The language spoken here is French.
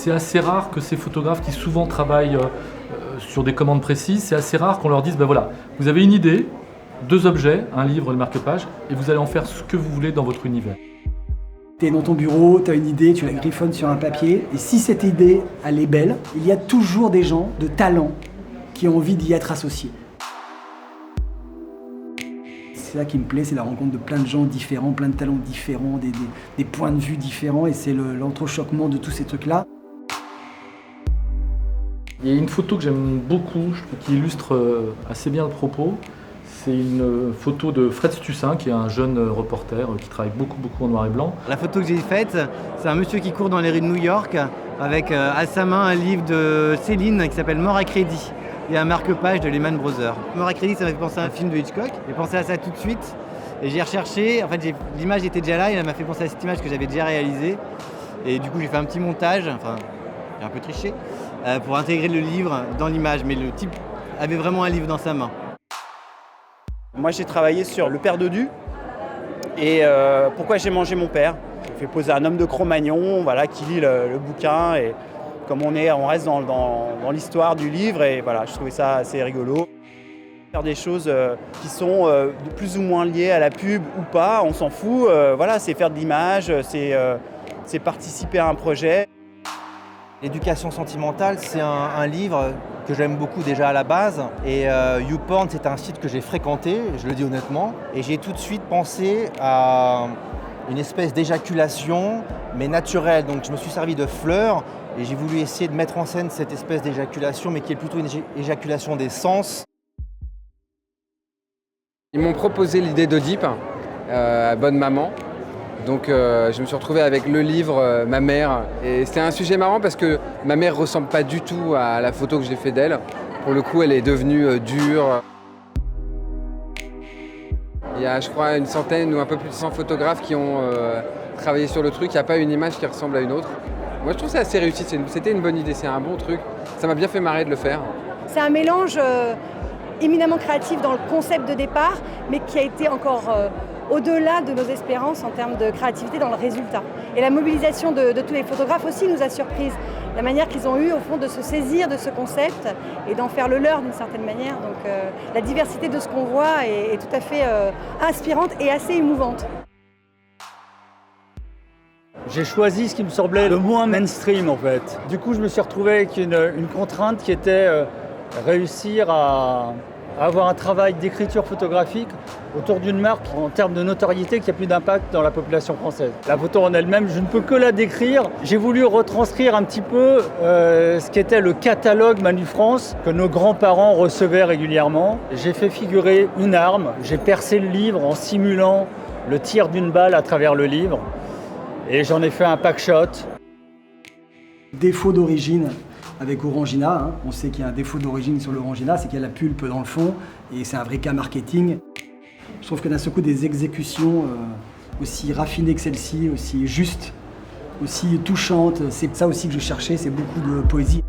c'est assez rare que ces photographes qui souvent travaillent sur des commandes précises, c'est assez rare qu'on leur dise, ben voilà, vous avez une idée, 2 objets, un livre, le marque-page, et vous allez en faire ce que vous voulez dans votre univers. Tu es dans ton bureau, tu as une idée, tu la griffonnes sur un papier, et si cette idée, elle est belle, il y a toujours des gens de talent qui ont envie d'y être associés. C'est ça qui me plaît, c'est la rencontre de plein de gens différents, plein de talents différents, des points de vue différents, et c'est l'entrechoquement de tous ces trucs-là. Il y a une photo que j'aime beaucoup, je trouve, qui illustre assez bien le propos. C'est une photo de Fred Stussin, qui est un jeune reporter qui travaille beaucoup en noir et blanc. La photo que j'ai faite, c'est un monsieur qui court dans les rues de New York avec à sa main un livre de Céline qui s'appelle Mort à crédit et un marque-page de Lehman Brothers. Mort à crédit, ça m'a fait penser à un film de Hitchcock. J'ai pensé à ça tout de suite et j'ai recherché. En fait, l'image était déjà là et elle m'a fait penser à cette image que j'avais déjà réalisée. Et du coup, j'ai fait un petit montage, enfin, j'ai un peu triché, pour intégrer le livre dans l'image. Mais le type avait vraiment un livre dans sa main. Moi, j'ai travaillé sur Le Père Dodu et Pourquoi j'ai mangé mon père. J'ai fait poser un homme de Cro-Magnon, voilà, qui lit le bouquin et comme on reste dans l'histoire du livre et voilà, je trouvais ça assez rigolo. Faire des choses qui sont de plus ou moins liées à la pub ou pas, on s'en fout. Voilà, c'est faire de l'image, c'est participer à un projet. L'éducation sentimentale, c'est un livre que j'aime beaucoup déjà à la base. Et YouPorn, c'est un site que j'ai fréquenté, je le dis honnêtement. Et j'ai tout de suite pensé à une espèce d'éjaculation, mais naturelle. Donc je me suis servi de fleurs et j'ai voulu essayer de mettre en scène cette espèce d'éjaculation, mais qui est plutôt une éjaculation des sens. Ils m'ont proposé l'idée d'Oedipe, Bonne Maman. Donc je me suis retrouvé avec le livre Ma mère. Et c'était un sujet marrant parce que ma mère ressemble pas du tout à la photo que j'ai fait d'elle. Pour le coup, elle est devenue dure. Il y a, je crois, une centaine ou un peu plus de 100 photographes qui ont travaillé sur le truc. Il n'y a pas une image qui ressemble à une autre. Moi, je trouve ça assez réussi. C'était une bonne idée, c'est un bon truc. Ça m'a bien fait marrer de le faire. C'est un mélange éminemment créatif dans le concept de départ, mais qui a été encore au-delà de nos espérances en termes de créativité dans le résultat. Et la mobilisation de tous les photographes aussi nous a surprises. La manière qu'ils ont eue, au fond, de se saisir de ce concept et d'en faire le leur d'une certaine manière. Donc la diversité de ce qu'on voit est tout à fait inspirante et assez émouvante. J'ai choisi ce qui me semblait le moins mainstream en fait. Du coup, je me suis retrouvé avec une contrainte qui était réussir à avoir un travail d'écriture photographique autour d'une marque en termes de notoriété qui a plus d'impact dans la population française. La photo en elle-même, je ne peux que la décrire. J'ai voulu retranscrire un petit peu ce qu'était le catalogue Manu France que nos grands-parents recevaient régulièrement. J'ai fait figurer une arme, j'ai percé le livre en simulant le tir d'une balle à travers le livre et j'en ai fait un pack shot. Défaut d'origine avec Orangina, hein. On sait qu'il y a un défaut d'origine sur l'Orangina, c'est qu'il y a la pulpe dans le fond et c'est un vrai cas marketing. Je trouve que d'un seul coup des exécutions aussi raffinées que celle-ci, aussi justes, aussi touchantes, c'est ça aussi que je cherchais, c'est beaucoup de poésie.